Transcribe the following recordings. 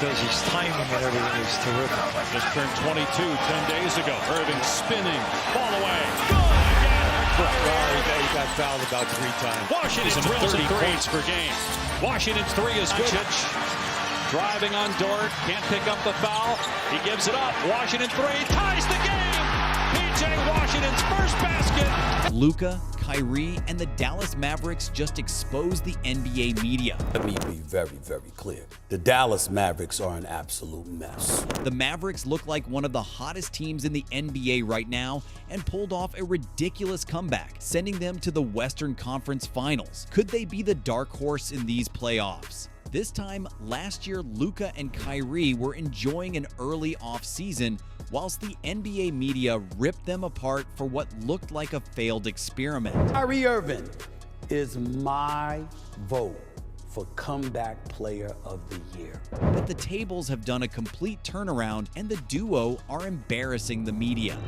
does. His timing and everything is terrific. Just turned 22 10 days ago. Irving spinning, ball away. Good again. He got fouled about 3 times. Washington drills 30 points per game. Washington's 3 is good. Doncic driving on Dort, can't pick up the foul. He gives it up. Washington 3 ties the game. PJ Washington's first basket. Luka, Kyrie, and the Dallas Mavericks just exposed the NBA media. Let me be very, very clear. The Dallas Mavericks are an absolute mess. The Mavericks look like one of the hottest teams in the NBA right now and pulled off a ridiculous comeback, sending them to the Western Conference Finals. Could they be the dark horse in these playoffs? This time last year, Luka and Kyrie were enjoying an early off-season, whilst the NBA media ripped them apart for what looked like a failed experiment. Kyrie Irving is my vote for comeback player of the year. But the tables have done a complete turnaround, and the duo are embarrassing the media.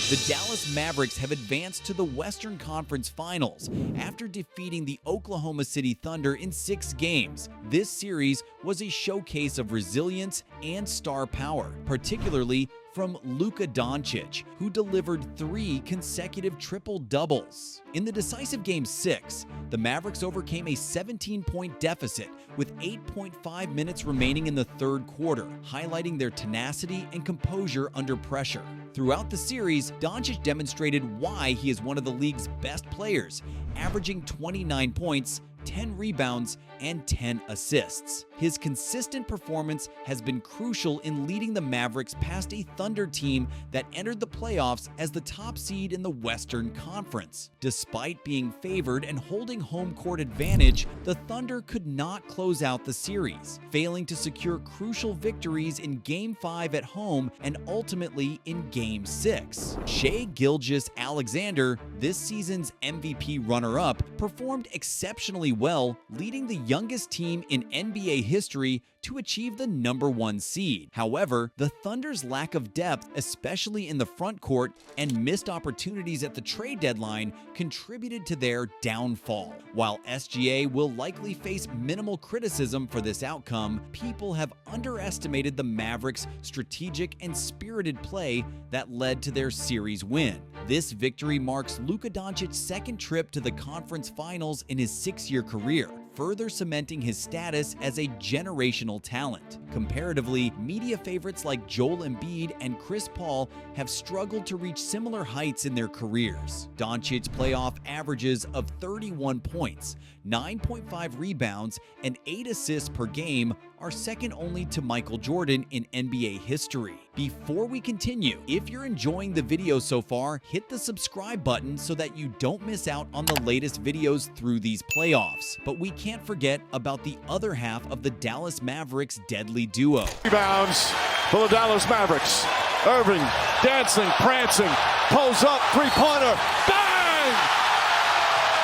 The Dallas Mavericks have advanced to the Western Conference Finals after defeating the Oklahoma City Thunder in 6 games. This series was a showcase of resilience and star power, particularly from Luka Doncic, who delivered 3 consecutive triple-doubles. In the decisive Game 6, the Mavericks overcame a 17-point deficit with 8.5 minutes remaining in the third quarter, highlighting their tenacity and composure under pressure. Throughout the series, Doncic demonstrated why he is one of the league's best players, averaging 29 points, 10 rebounds, and 10 assists. His consistent performance has been crucial in leading the Mavericks past a Thunder team that entered the playoffs as the top seed in the Western Conference. Despite being favored and holding home court advantage, the Thunder could not close out the series, failing to secure crucial victories in Game 5 at home and ultimately in Game 6. Shai Gilgeous-Alexander, this season's MVP runner-up, performed exceptionally well, leading the youngest team in NBA history to achieve the #1 seed. However, the Thunder's lack of depth, especially in the front court, and missed opportunities at the trade deadline contributed to their downfall. While SGA will likely face minimal criticism for this outcome, people have underestimated the Mavericks' strategic and spirited play that led to their series win. This victory marks Luka Doncic's second trip to the conference finals in his 6-year career, further cementing his status as a generational talent. Comparatively, media favorites like Joel Embiid and Chris Paul have struggled to reach similar heights in their careers. Doncic's playoff averages of 31 points, 9.5 rebounds, and 8 assists per game are second only to Michael Jordan in NBA history. Before we continue, if you're enjoying the video so far, hit the subscribe button so that you don't miss out on the latest videos through these playoffs. But we can't forget about the other half of the Dallas Mavericks' deadly duo. Rebounds for the Dallas Mavericks. Irving dancing, prancing, pulls up, three-pointer, bang!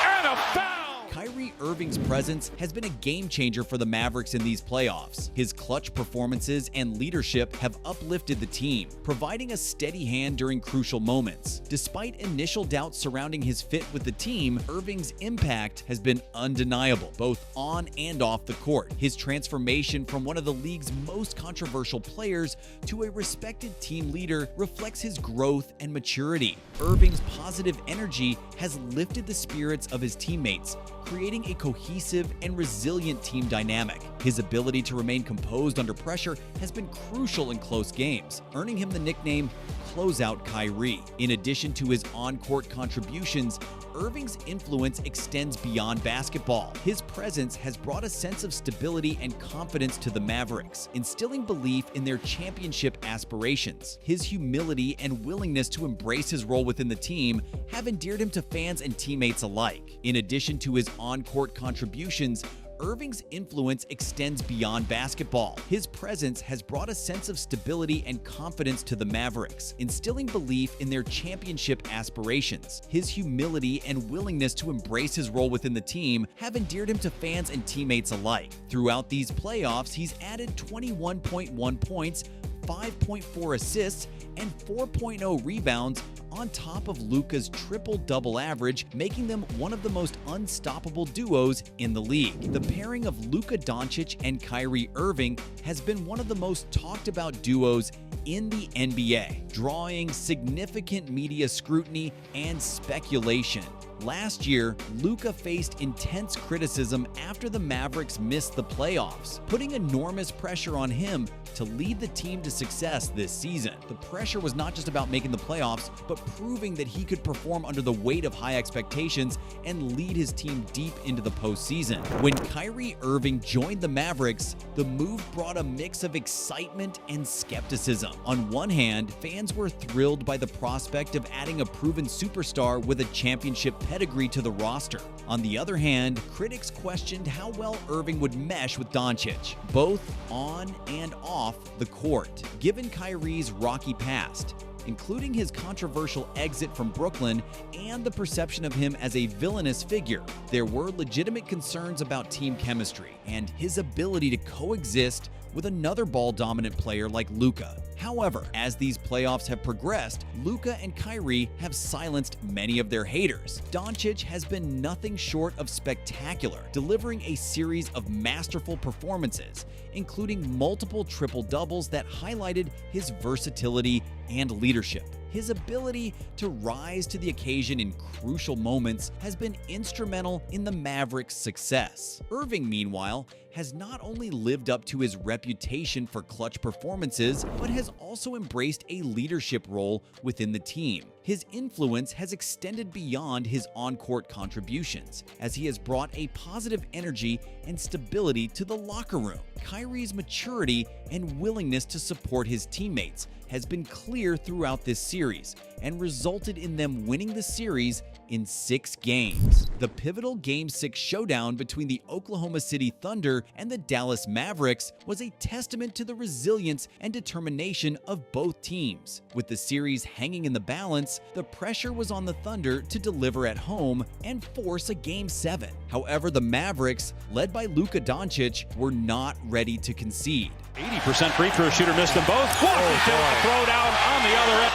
And a foul! Kyrie Irving's presence has been a game-changer for the Mavericks in these playoffs. His clutch performances and leadership have uplifted the team, providing a steady hand during crucial moments. Despite initial doubts surrounding his fit with the team, Irving's impact has been undeniable, both on and off the court. His transformation from one of the league's most controversial players to a respected team leader reflects his growth and maturity. Irving's positive energy has lifted the spirits of his teammates, creating a cohesive and resilient team dynamic. His ability to remain composed under pressure has been crucial in close games, earning him the nickname Closeout Kyrie. In addition to his on-court contributions, Irving's influence extends beyond basketball. His presence has brought a sense of stability and confidence to the Mavericks, instilling belief in their championship aspirations. His humility and willingness to embrace his role within the team have endeared him to fans and teammates alike. In addition to his on-court contributions, Irving's influence extends beyond basketball. His presence has brought a sense of stability and confidence to the Mavericks, instilling belief in their championship aspirations. His humility and willingness to embrace his role within the team have endeared him to fans and teammates alike. Throughout these playoffs, he's added 21.1 points, 5.4 assists, and 4.0 rebounds, on top of Luka's triple-double average, making them one of the most unstoppable duos in the league. The pairing of Luka Doncic and Kyrie Irving has been one of the most talked about duos in the NBA, drawing significant media scrutiny and speculation. Last year, Luka faced intense criticism after the Mavericks missed the playoffs, putting enormous pressure on him to lead the team to success this season. The pressure was not just about making the playoffs, but proving that he could perform under the weight of high expectations and lead his team deep into the postseason. When Kyrie Irving joined the Mavericks, the move brought a mix of excitement and skepticism. On one hand, fans were thrilled by the prospect of adding a proven superstar with a championship pedigree to the roster. On the other hand, critics questioned how well Irving would mesh with Doncic, both on and off the court. Given Kyrie's rocky past, including his controversial exit from Brooklyn and the perception of him as a villainous figure, there were legitimate concerns about team chemistry and his ability to coexist with another ball-dominant player like Luka. However, as these playoffs have progressed, Luka and Kyrie have silenced many of their haters. Doncic has been nothing short of spectacular, delivering a series of masterful performances, including multiple triple-doubles that highlighted his versatility and leadership. His ability to rise to the occasion in crucial moments has been instrumental in the Mavericks' success. Irving, meanwhile, has not only lived up to his reputation for clutch performances, but has also embraced a leadership role within the team. His influence has extended beyond his on-court contributions, as he has brought a positive energy and stability to the locker room. Kyrie's maturity and willingness to support his teammates has been clear throughout this series and resulted in them winning the series in 6 games. The pivotal Game 6 showdown between the Oklahoma City Thunder and the Dallas Mavericks was a testament to the resilience and determination of both teams. With the series hanging in the balance, the pressure was on the Thunder to deliver at home and force a Game 7. However, the Mavericks, led by Luka Doncic, were not ready to concede. 80% free throw shooter missed them both. Throw down on the other end.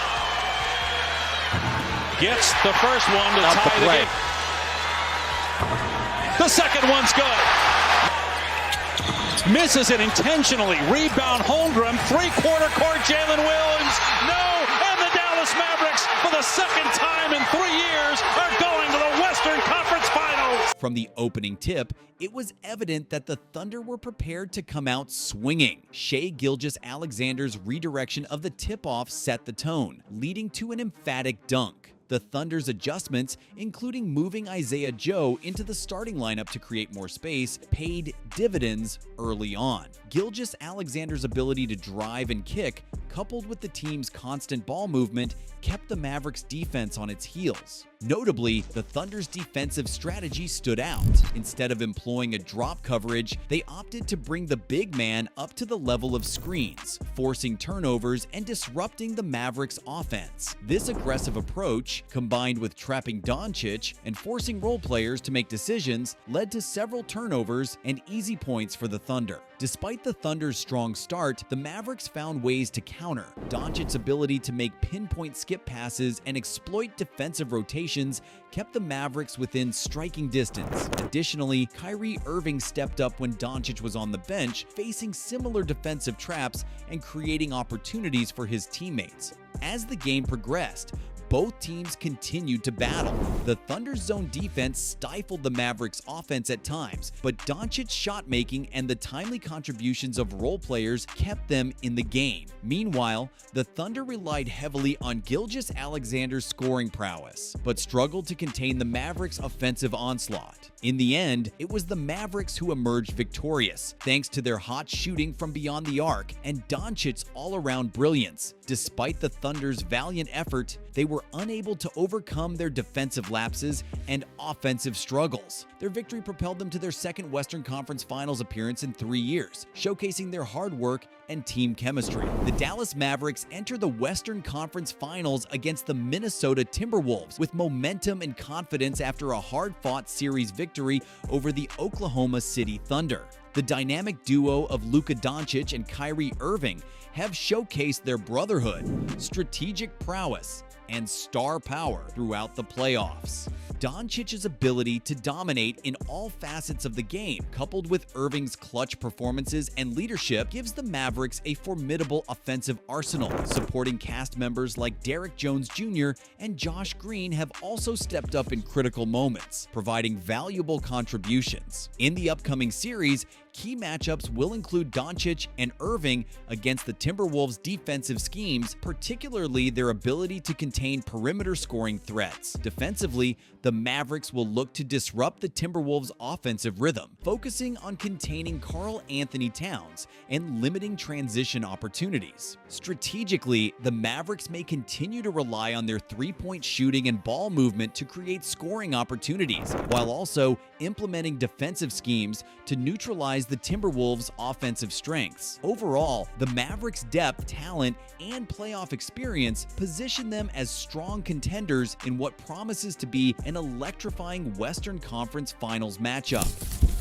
Gets the first one to tie the game. The second one's good. Misses it intentionally. Rebound Holmgren. Three-quarter court Jalen Williams. No! And the Dallas Mavericks, for the second time in 3 years, are going to the Western Conference Finals. From the opening tip, it was evident that the Thunder were prepared to come out swinging. Shai Gilgeous-Alexander's redirection of the tip-off set the tone, leading to an emphatic dunk. The Thunder's adjustments, including moving Isaiah Joe into the starting lineup to create more space, paid dividends early on. Gilgeous-Alexander's ability to drive and kick, coupled with the team's constant ball movement, kept the Mavericks' defense on its heels. Notably, the Thunder's defensive strategy stood out. Instead of employing a drop coverage, they opted to bring the big man up to the level of screens, forcing turnovers and disrupting the Mavericks' offense. This aggressive approach, combined with trapping Doncic and forcing role players to make decisions, led to several turnovers and easy points for the Thunder. Despite the Thunder's strong start, the Mavericks found ways to counter. Doncic's ability to make pinpoint skip passes and exploit defensive rotations kept the Mavericks within striking distance. Additionally, Kyrie Irving stepped up when Doncic was on the bench, facing similar defensive traps and creating opportunities for his teammates. As the game progressed, both teams continued to battle. The Thunder's zone defense stifled the Mavericks' offense at times, but Doncic's shot-making and the timely contributions of role players kept them in the game. Meanwhile, the Thunder relied heavily on Gilgeous-Alexander's scoring prowess, but struggled to contain the Mavericks' offensive onslaught. In the end, it was the Mavericks who emerged victorious, thanks to their hot shooting from beyond the arc and Doncic's all-around brilliance. Despite the Thunder's valiant effort, they were unable to overcome their defensive lapses and offensive struggles. Their victory propelled them to their second Western Conference Finals appearance in 3 years, showcasing their hard work and team chemistry. The Dallas Mavericks enter the Western Conference Finals against the Minnesota Timberwolves with momentum and confidence after a hard-fought series victory over the Oklahoma City Thunder. The dynamic duo of Luka Doncic and Kyrie Irving have showcased their brotherhood, strategic prowess, and star power throughout the playoffs. Doncic's ability to dominate in all facets of the game, coupled with Irving's clutch performances and leadership, gives the Mavericks a formidable offensive arsenal. Supporting cast members like Derrick Jones Jr. and Josh Green have also stepped up in critical moments, providing valuable contributions. In the upcoming series, key matchups will include Doncic and Irving against the Timberwolves' defensive schemes, particularly their ability to contain perimeter scoring threats. Defensively, the Mavericks will look to disrupt the Timberwolves' offensive rhythm, focusing on containing Karl Anthony Towns and limiting transition opportunities. Strategically, the Mavericks may continue to rely on their three-point shooting and ball movement to create scoring opportunities, while also implementing defensive schemes to neutralize the Timberwolves' offensive strengths. Overall, the Mavericks' depth, talent, and playoff experience position them as strong contenders in what promises to be an electrifying Western Conference Finals matchup.